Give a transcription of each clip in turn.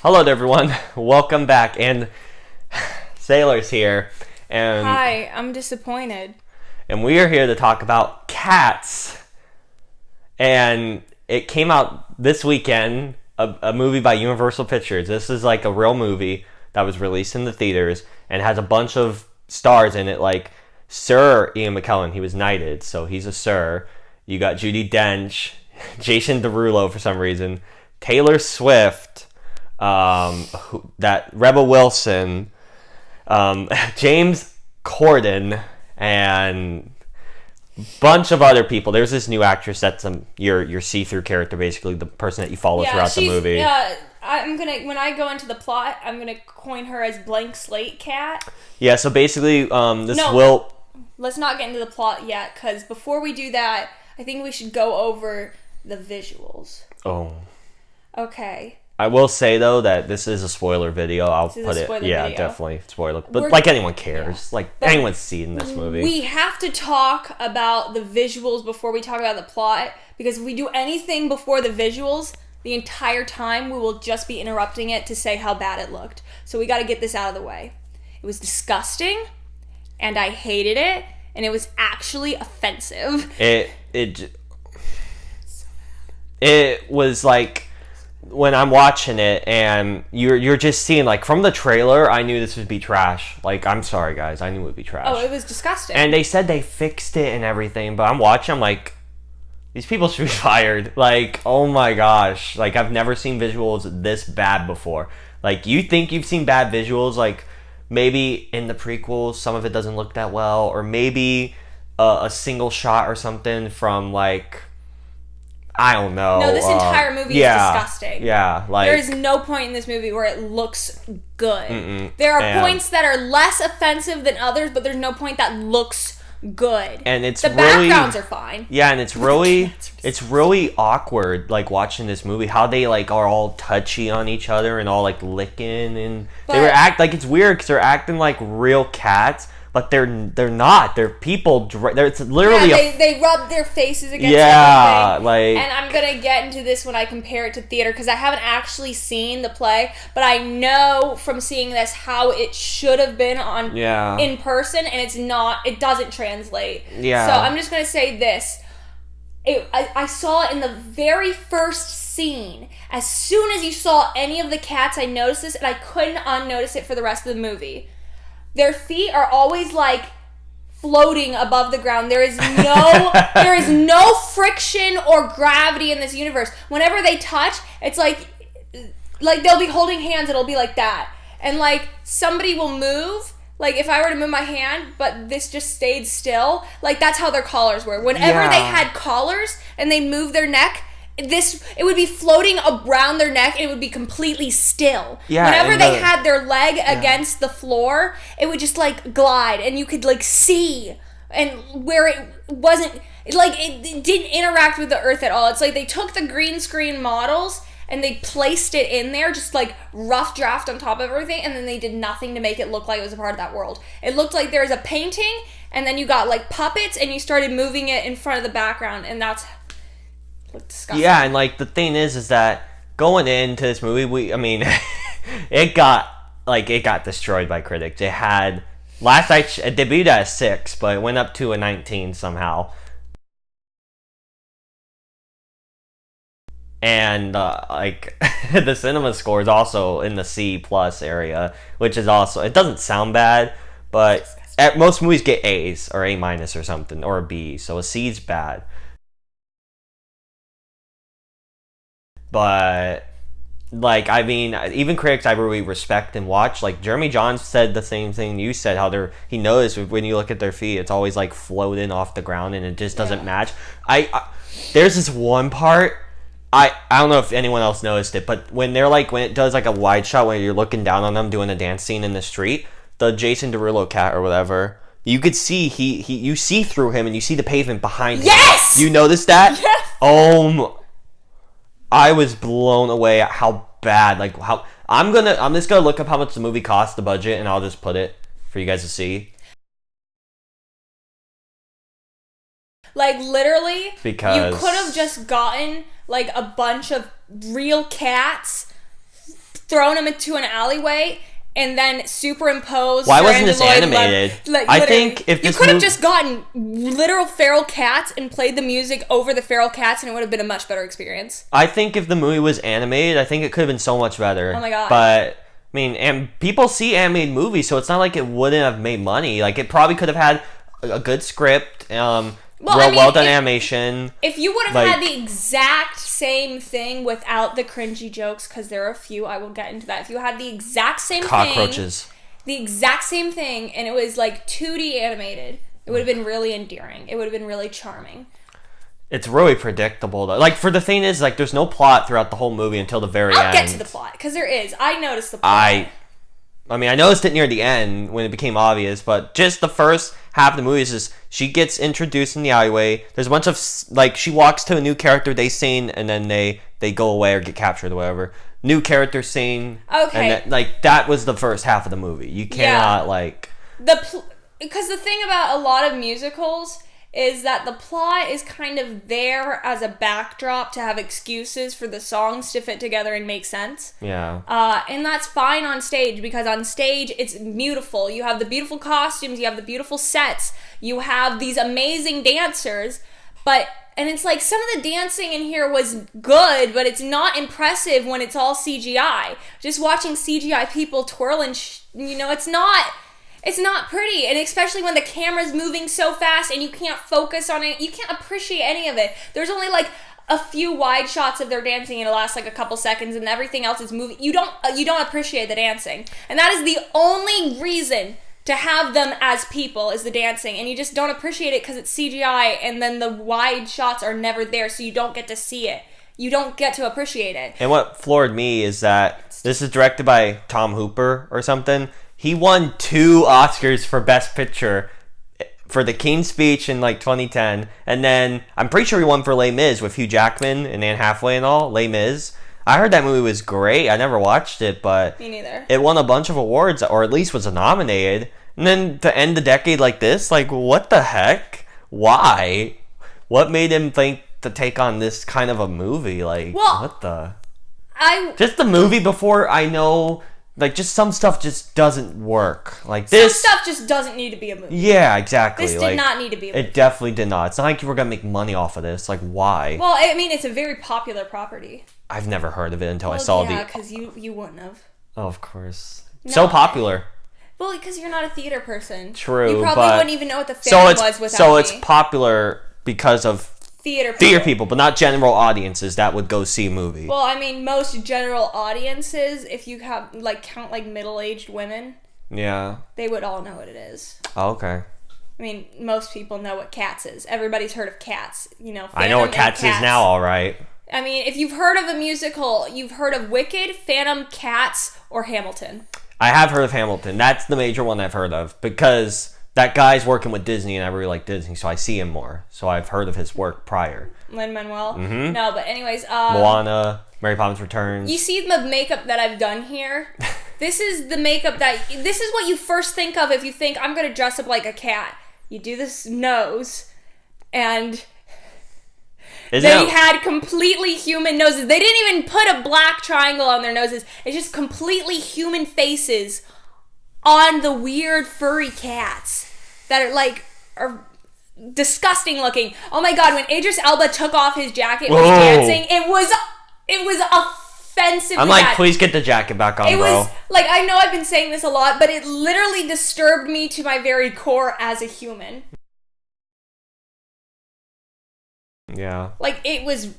Hello there, everyone. Welcome back. And Sailor's here. And Hi, I'm disappointed. we are here to talk about Cats. And it came out this weekend, a movie by Universal Pictures. This is like a real movie that was released in the theaters and has a bunch of stars in it, like Sir Ian McKellen. He was knighted, so he's a Sir. You got Judi Dench, Jason Derulo for some reason, Taylor Swift, that Rebel Wilson, James Corden, and bunch of other people. There's this new actress that's your see-through character, basically the person that you follow throughout the movie. Yeah, when I go into the plot, I'm gonna coin her as Blank Slate Cat. Yeah, so basically, Let's not get into the plot yet, because before we do that, I think we should go over the visuals. Oh. Okay. I will say though that this is a spoiler video. I'll put it. Yeah, video. definitely spoiler. But like anyone cares. Yeah. Like anyone's seen this movie. We have to talk about the visuals before we talk about the plot, because if we do anything before the visuals, the entire time we will just be interrupting it to say how bad it looked. So we got to get this out of the way. It was disgusting, and I hated it, and it was actually offensive. It was like, when I'm watching it and you're just seeing, like, from the trailer, I knew this would be trash. Like, I'm sorry guys, I knew it would be trash. Oh, it was disgusting. And they said they fixed it and everything, but I'm watching, I'm like, these people should be fired. Like, oh my gosh, like, I've never seen visuals this bad before. Like, you think you've seen bad visuals, like maybe in the prequels some of it doesn't look that well, or maybe a single shot or something from, like, I don't know. No, this entire movie is disgusting. Yeah, like, there is no point in this movie where it looks good. There are points that are less offensive than others, but there's no point that looks good. And it's the backgrounds are fine. Yeah, and it's really awkward, like, watching this movie, how they, like, are all touchy on each other and all, like, licking, and it's weird because they're acting like real cats. But they're not. They're people. It's literally they rub their faces against everything. Like. And I'm gonna get into this when I compare it to theater, because I haven't actually seen the play, but I know from seeing this how it should have been in person, and it's not. It doesn't translate. Yeah. So I'm just gonna say this. I saw it in the very first scene. As soon as you saw any of the cats, I noticed this, and I couldn't unnotice it for the rest of the movie. Their feet are always, like, floating above the ground. There is no friction or gravity in this universe. Whenever they touch, it's like they'll be holding hands, it'll be like that. And, like, somebody will move, like, if I were to move my hand, but this just stayed still, like, that's how their collars were. Whenever they had collars and they moved their neck, it would be floating around their neck, and it would be completely still. Yeah, whenever they had their leg against the floor, it would just, like, glide, and you could, like, see, and where it wasn't, like, it didn't interact with the earth at all. It's like they took the green screen models and they placed it in there, just, like, rough draft on top of everything, and then they did nothing to make it look like it was a part of that world. It looked like there was a painting, and then you got, like, puppets, and you started moving it in front of the background, and that's disgusting. Yeah, and, like, the thing is that going into this movie, it got destroyed by critics. It had it debuted at a 6, but it went up to a 19 somehow. And the cinema score is also in the C+ area, which is also, it doesn't sound bad, but most movies get A's or A- or something, or a B, so a C's bad. But, like, I mean, even critics I really respect and watch, like, Jeremy Jahns said the same thing you said, how he noticed when you look at their feet, it's always, like, floating off the ground, and it just doesn't match. There's this one part, I don't know if anyone else noticed it, but when it does, like, a wide shot when you're looking down on them doing a dance scene in the street, the Jason Derulo cat or whatever, you could see you see through him, and you see the pavement behind him. Yes! You noticed that? Yes! I was blown away at how bad, like, how I'm just gonna look up how much the movie cost, the budget, and I'll just put it for you guys to see. Like, literally, because you could have just gotten, like, a bunch of real cats, thrown him into an alleyway and then superimposed. Why wasn't this animated? I think if you this could have just gotten literal feral cats and played the music over the feral cats, and it would have been a much better experience. I think if the movie was animated, I think it could have been so much better. Oh my god! But I mean, and people see animated movies, so it's not like it wouldn't have made money. Like, it probably could have had a good script, well done animation. If you would have had the exact same thing without the cringy jokes, because there are a few, I will get into that. If you had the exact same cockroaches, the exact same thing, and it was like 2D animated, it would have been really endearing. It would have been really charming. It's really predictable, though. Like, for the thing is, like, there's no plot throughout the whole movie until the very end. I'll get to the plot, because there is. I noticed the plot. I mean, I noticed it near the end when it became obvious, but just the first half of the movie is just she gets introduced in the alleyway. There's a bunch of, like, she walks to a new character they sing, and then they go away or get captured or whatever. New character sing. Okay. And that was the first half of the movie. You cannot, because the thing about a lot of musicals is that the plot is kind of there as a backdrop to have excuses for the songs to fit together and make sense. Yeah. And that's fine on stage, because on stage it's beautiful. You have the beautiful costumes, you have the beautiful sets, you have these amazing dancers, and it's like some of the dancing in here was good, but it's not impressive when it's all CGI. Just watching CGI people twirl and it's not pretty, and especially when the camera's moving so fast and you can't focus on it, you can't appreciate any of it. There's only like a few wide shots of their dancing and it lasts like a couple seconds, and everything else is moving. You don't appreciate the dancing, and that is the only reason to have them as people, is the dancing, and you just don't appreciate it because it's CGI, and then the wide shots are never there, so you don't get to see it. You don't get to appreciate it. And what floored me is that this is directed by Tom Hooper or something. He won 2 Oscars for Best Picture for The King's Speech in, 2010. And then, I'm pretty sure he won for Les Mis with Hugh Jackman and Anne Hathaway and all. Les Mis. I heard that movie was great. I never watched it, but... Me neither. It won a bunch of awards, or at least was nominated. And then, to end the decade like this, what the heck? Why? What made him think to take on this kind of a movie? What the... Just the movie before I know... just some stuff just doesn't work. This... Some stuff just doesn't need to be a movie. Yeah, exactly. This did not need to be a movie. It definitely did not. It's not like you were going to make money off of this. Why? Well, I mean, it's a very popular property. I've never heard of it until I saw Yeah, because you wouldn't have. Oh, of course. No. So popular. Well, because you're not a theater person. True, you probably but... wouldn't even know what the film was without So it's popular because of... Theater people, but not general audiences that would go see a movie. Well, I mean, most general audiences, if you have count middle-aged women, yeah, they would all know what it is. Oh, okay. I mean, most people know what Cats is. Everybody's heard of Cats. I know what Cats is now. All right. I mean, if you've heard of a musical, you've heard of Wicked, Phantom, Cats, or Hamilton. I have heard of Hamilton. That's the major one I've heard of because that guy's working with Disney, and I really like Disney, so I see him more. So I've heard of his work prior. Lin-Manuel? Mm-hmm. No, but anyways... Moana, Mary Poppins Returns. You see the makeup that I've done here? This is the makeup this is what you first think of if you think, I'm going to dress up like a cat. You do this nose, and... They had completely human noses. They didn't even put a black triangle on their noses. It's just completely human faces on the weird furry cats that are disgusting looking. Oh my god, when Idris Elba took off his jacket when he was dancing, it was offensive. I'm please get the jacket back on, bro. I know I've been saying this a lot, but it literally disturbed me to my very core as a human. Yeah. It was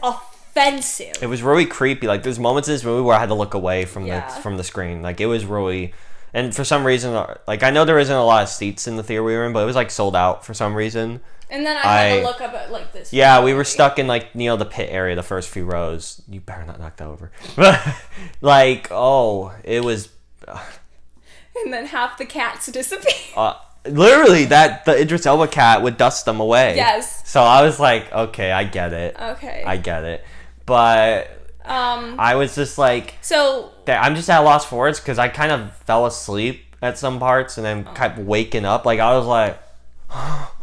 offensive. It was really creepy. There's moments in this movie where I had to look away from the screen. It was really... And for some reason, I know there isn't a lot of seats in the theater we were in, but it was sold out for some reason. And then I had to look up at this. Yeah, we were stuck in the pit area, the first few rows. You better not knock that over. It was. And then half the cats disappear. Literally, the Idris Elba cat would dust them away. Yes. So I was like, okay, I get it. Okay. I get it, but. I was just so I'm just at a loss for words because I kind of fell asleep at some parts and then kept waking up. I was like, oh,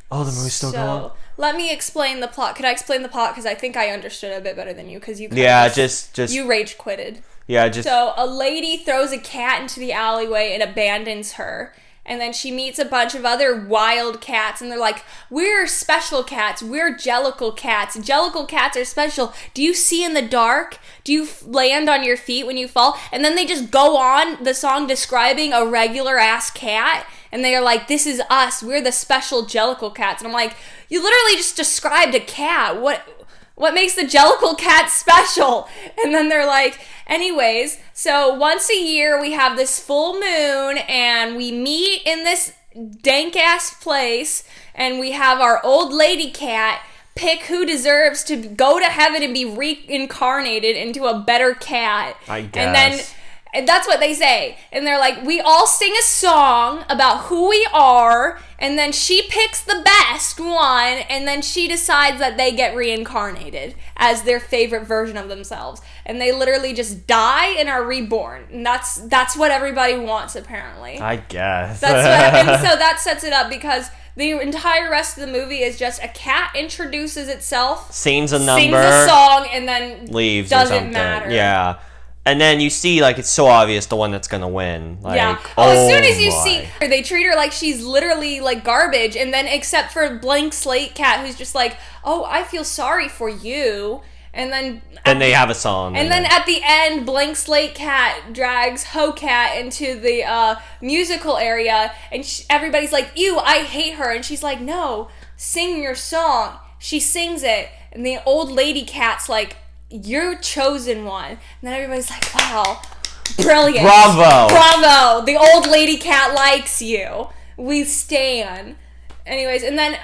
the movie's still going. Let me explain the plot. Could I explain the plot? Because I think I understood it a bit better than you. Because you just you rage quitted. Yeah, just So a lady throws a cat into the alleyway and abandons her. And then she meets a bunch of other wild cats, and they're like, we're special cats. We're Jellicle cats. Jellicle cats are special. Do you see in the dark? Do you land on your feet when you fall? And then they just go on the song describing a regular-ass cat, and they are like, this is us. We're the special Jellicle cats. And I'm like, you literally just described a cat. What makes the Jellicle cat special? And then they're like, anyways, so once a year we have this full moon and we meet in this dank-ass place and we have our old lady cat pick who deserves to go to heaven and be reincarnated into a better cat. I guess. And that's what they say. And they're like, we all sing a song about who we are, and then she picks the best one, and then she decides that they get reincarnated as their favorite version of themselves. And they literally just die and are reborn. And that's what everybody wants, apparently. I guess. And so that sets it up because the entire rest of the movie is just a cat introduces itself, sings a number, sings a song, and then leaves. Doesn't or something. matter. Yeah. And then you see, like, it's so obvious the one that's gonna win. Like, yeah. Oh, as soon as you boy. see her, they treat her like she's literally, like, garbage. And then, except for Blank Slate Cat, who's just like, oh, I feel sorry for you. And then... Then they have a song. And then at the end, Blank Slate Cat drags Ho Cat into the musical area. And everybody's like, ew, I hate her. And she's like, no, sing your song. She sings it. And the old lady cat's like, you're chosen one. And then everybody's like, wow, brilliant. Bravo. The old lady cat likes you. We stan. Anyways, and then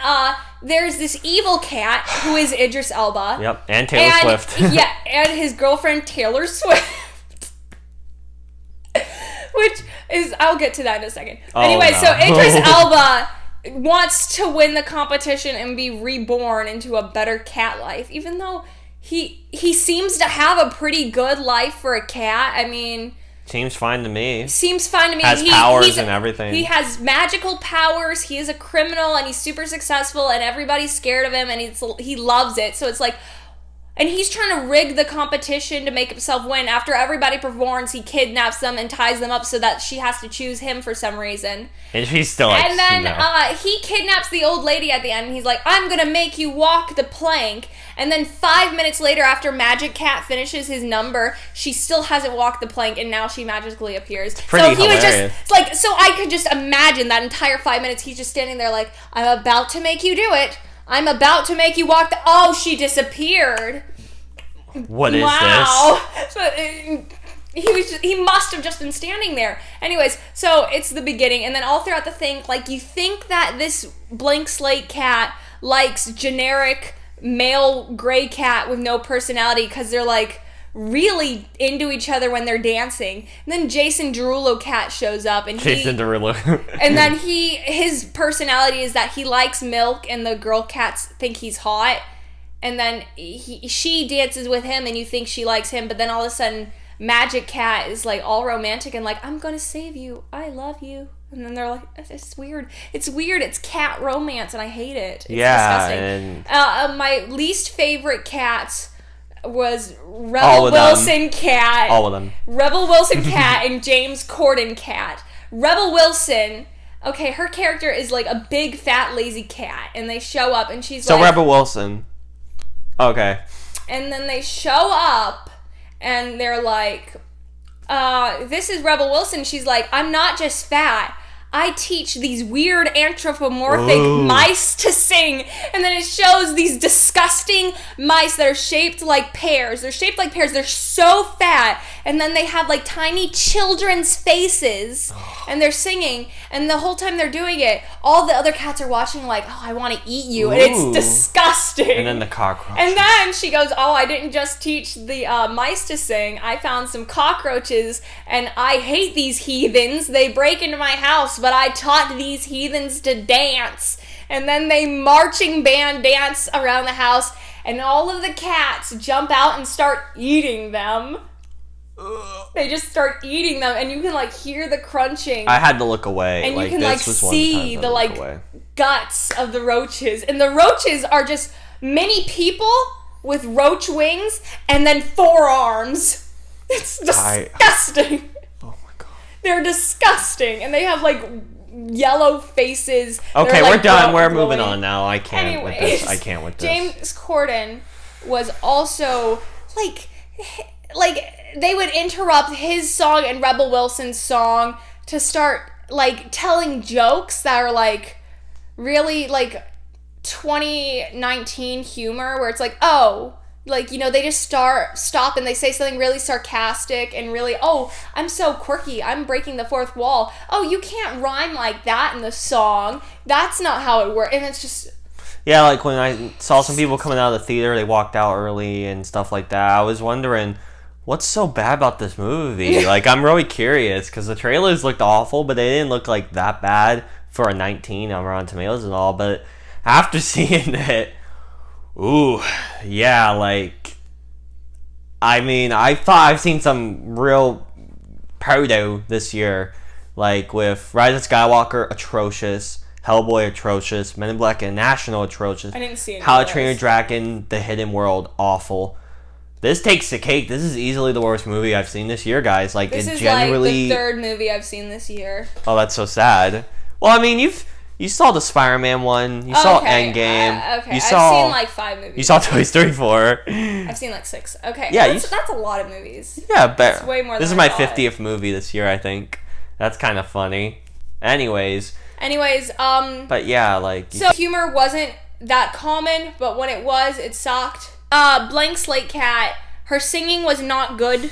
there's this evil cat who is Idris Elba. Yep, and Taylor Swift. Yeah, and his girlfriend Taylor Swift. Which is, I'll get to that in a second. Anyway, no. so Idris Elba wants to win the competition and be reborn into a better cat life, even though he seems to have a pretty good life for a cat. I mean, seems fine to me. Has powers and everything. He has magical powers. He is a criminal and he's super successful and everybody's scared of him and he loves it. So it's like, and he's trying to rig the competition to make himself win. After everybody performs, he kidnaps them and ties them up so that she has to choose him for some reason. And she's still like, and then no. He kidnaps the old lady at the end and he's like, I'm gonna make you walk the plank. And then 5 minutes later, after Magic Cat finishes his number, she still hasn't walked the plank and now she magically appears. Pretty hilarious. So I could just imagine that entire 5 minutes he's just standing there like, I'm about to make you do it. I'm about to make you walk the... Oh, she disappeared. What is this? So, he must have just been standing there. Anyways, so it's the beginning, and then all throughout the thing, like, you think that this Blank Slate Cat likes generic male gray cat with no personality because they're, like, really into each other when they're dancing. And then Jason Derulo cat shows up and Jason Derulo. and then his personality is that he likes milk and the girl cats think he's hot. And then she dances with him and you think she likes him, but then all of a sudden Magic Cat is like all romantic and like, I'm gonna save you. I love you. And then they're like, it's weird. It's weird. It's cat romance and I hate it. It's disgusting. And my least favorite cats was Rebel Wilson Cat. All of them. Rebel Wilson Cat and James Corden Cat. Rebel Wilson, okay, her character is like a big fat lazy cat and they show up and she's so like... Rebel Wilson. Okay. And then they show up and they're like, this is Rebel Wilson. She's like, I'm not just fat. I teach these weird anthropomorphic mice to sing. And then it shows these disgusting mice that are shaped like pears. They're shaped like pears. They're so fat. And then they have like tiny children's faces. And they're singing. And the whole time they're doing it, all the other cats are watching like, oh, I want to eat you. And it's disgusting. And then the cockroach. And then she goes, oh, I didn't just teach the mice to sing. I found some cockroaches. And I hate these heathens. They break into my house. But I taught these heathens to dance. And then they marching band dance around the house. And all of the cats jump out and start eating them. They just start eating them. And you can like hear the crunching. I had to look away. And you can like see the like guts of the roaches. And the roaches are just mini people with roach wings and then 4 arms. It's disgusting. Oh my god. They're disgusting, and they have like yellow faces. Okay, They're, we're like, done. We're glowing. moving on now. I can't with this. I can't with this. James Corden was also like they would interrupt his song and Rebel Wilson's song to start like telling jokes that are like really like 2019 humor, where it's like, oh, like, you know, they just stop and they say something really sarcastic and really, oh, I'm so quirky, I'm breaking the fourth wall. Oh, you can't rhyme like that in the song. That's not how it works. And it's just... Yeah, like when I saw some people coming out of the theater, they walked out early and stuff like that. I was wondering, what's so bad about this movie? Like, I'm really curious, because the trailers looked awful, but they didn't look like that bad for a 19 on Rotten Tomatoes and all. But after seeing it, ooh, yeah, like, I mean, I thought I've seen some real proto this year, like with Rise of Skywalker, atrocious, Hellboy, atrocious, Men in Black International, atrocious. I didn't see it. How to Train Your Dragon, The Hidden World, awful. This takes the cake. This is easily the worst movie I've seen this year, guys. Like, this it is generally... like the third movie I've seen this year. Oh, that's so sad. Well, I mean, you saw the Spider-Man one. You saw Endgame. Okay, You saw, I've seen like 5 movies. You saw Toy Story 4. I've seen like 6. Okay. Yeah, that's a lot of movies. Yeah, but It's way more this than is I my thought. 50th movie this year, I think. That's kind of funny. Anyways, but yeah, like... So humor wasn't that common, but when it was, it sucked. Blank Slate Cat, her singing was not good.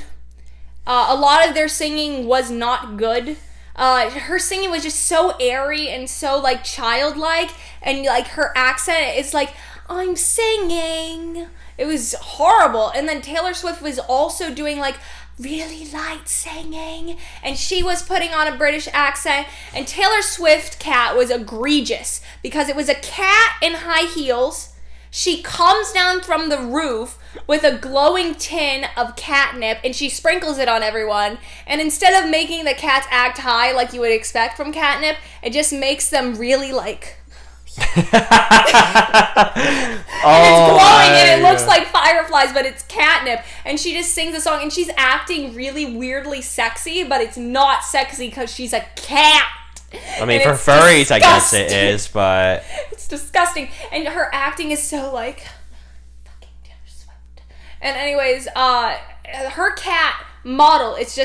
A lot of their singing was not good. Her singing was just so airy and so like childlike, and like her accent is like, I'm singing. It was horrible. And then Taylor Swift was also doing like really light singing, and she was putting on a British accent, and Taylor Swift cat was egregious because it was a cat in high heels. She comes down from the roof with a glowing tin of catnip, and she sprinkles it on everyone, and instead of making the cats act high like you would expect from catnip, it just makes them really like... And it's glowing and it looks like fireflies, but it's catnip. And she just sings a song and she's acting really weirdly sexy, but it's not sexy because she's a cat. I mean, for furries, disgusting. I guess it is, but... It's disgusting. And her acting is so like... fucking Taylor Swift. And anyways, her cat model, it's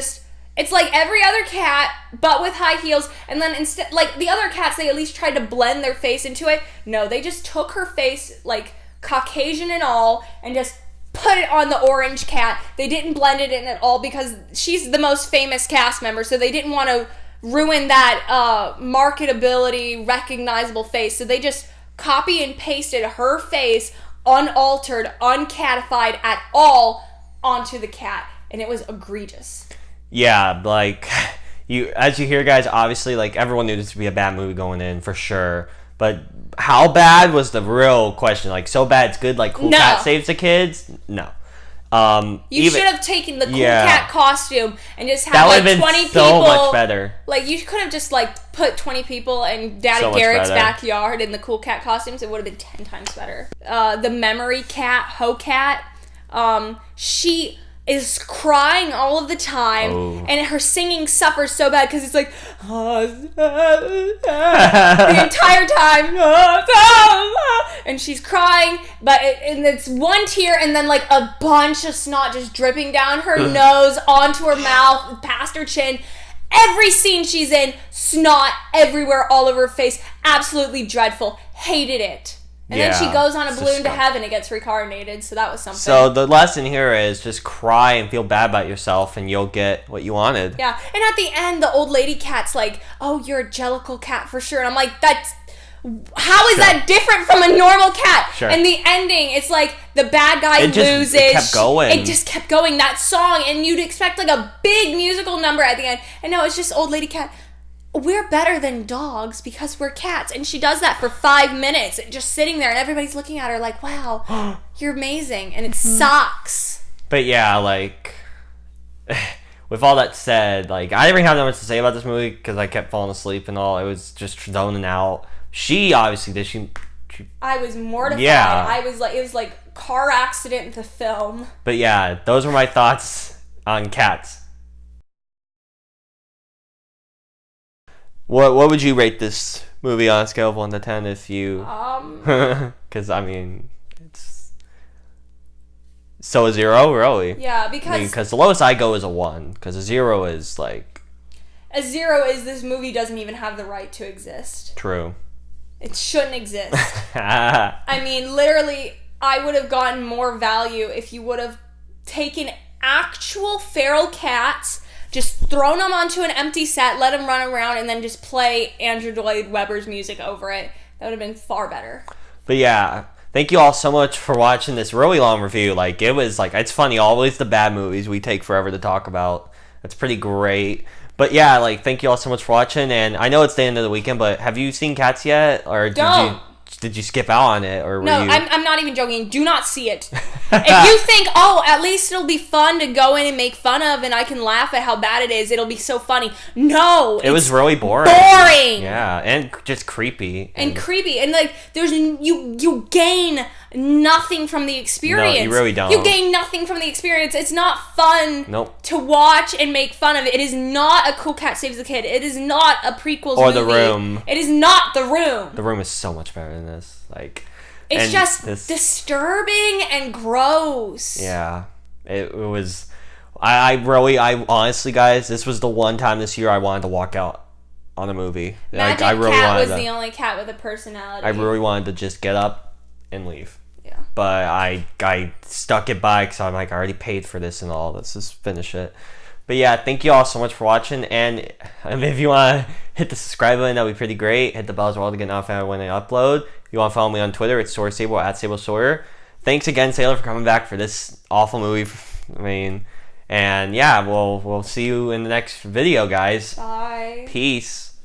like every other cat, but with high heels. And then instead, like the other cats, they at least tried to blend their face into it. No, they just took her face, like Caucasian and all, and just put it on the orange cat. They didn't blend it in at all because she's the most famous cast member, so they didn't want to ruin that marketability, recognizable face. So they just copy and pasted her face, unaltered, uncatified at all, onto the cat. And it was egregious. Yeah, like, as you hear, guys, obviously, like, everyone knew this to be a bad movie going in, for sure. But how bad was the real question? Like, so bad it's good, like, Cool Cat saves the kids? No. You should have taken the Cool Cat costume and just had, like, 20 people. so much better. Like, you could have just, like, put 20 people in Daddy Garrett's backyard in the Cool Cat costumes. It would have been 10 times better. The memory cat, Ho Cat, she... is crying all of the time, and her singing suffers so bad because it's like the entire time, and she's crying, but it's one tear and then like a bunch of snot just dripping down her nose onto her mouth, past her chin. Every scene she's in, snot everywhere, all over her face. Absolutely dreadful. Hated it. And then she goes on a balloon to heaven and gets reincarnated, so that was something. So the lesson here is just cry and feel bad about yourself, and you'll get what you wanted. Yeah, and at the end, the old lady cat's like, oh, you're a Jellicle cat for sure. And I'm like, how is that different from a normal cat? Sure. And the ending, it's like the bad guy loses. It kept going. It just kept going, that song, and you'd expect like a big musical number at the end. And no, it's just old lady cat. We're better than dogs because we're cats. And she does that for 5 minutes, just sitting there, and everybody's looking at her like, wow, you're amazing. And it sucks. But yeah, like, with all that said, like, I didn't really have that much to say about this movie because I kept falling asleep and all. It was just zoning out. She obviously did. She I was mortified. Yeah. I was like, it was like car accident, the film. But yeah, those were my thoughts on Cats. What would you rate this movie on a scale of 1 to 10 if you... Because, I mean, it's... So a 0, really? Yeah, because... Because the lowest I go is a 1. Because a 0 is, like... A 0 is this movie doesn't even have the right to exist. True. It shouldn't exist. I mean, literally, I would have gotten more value if you would have taken actual feral cats, just thrown them onto an empty set, let them run around, and then just play Andrew Lloyd Webber's music over it. That would have been far better. But yeah, thank you all so much for watching this really long review. Like, it was, like, it's funny, always the bad movies we take forever to talk about. That's pretty great. But yeah, like, thank you all so much for watching, and I know it's the end of the weekend, but have you seen Cats yet? Or did you skip out on it? Or No, I'm not even joking. Do not see it. If you think, oh, at least it'll be fun to go in and make fun of and I can laugh at how bad it is, it'll be so funny. No! It was really boring. Boring! Yeah, and just creepy. And creepy. And, like, you gain nothing from the experience. No, you really don't. You gain nothing from the experience. It's not fun to watch and make fun of it. It is not a Cool Cat Saves the Kid. It is not a prequels or movie. The Room. It is not The Room. The Room is so much better than this. Like, it's just disturbing and gross. Yeah, it was. I honestly, guys, this was the one time this year I wanted to walk out on a movie. Magic I really Cat wanted was the only cat with a personality. I really wanted to just get up and leave. Yeah. But I stuck it by because I'm like, I already paid for this and all. Let's just finish it. But yeah, thank you all so much for watching. And if you want to hit the subscribe button, that'd be pretty great. Hit the bell as well to get notified when I upload. If you want to follow me on Twitter, it's SawyerSable at SableSawyer. Thanks again, Sailor, for coming back for this awful movie. I mean, and yeah, we'll see you in the next video, guys. Bye. Peace.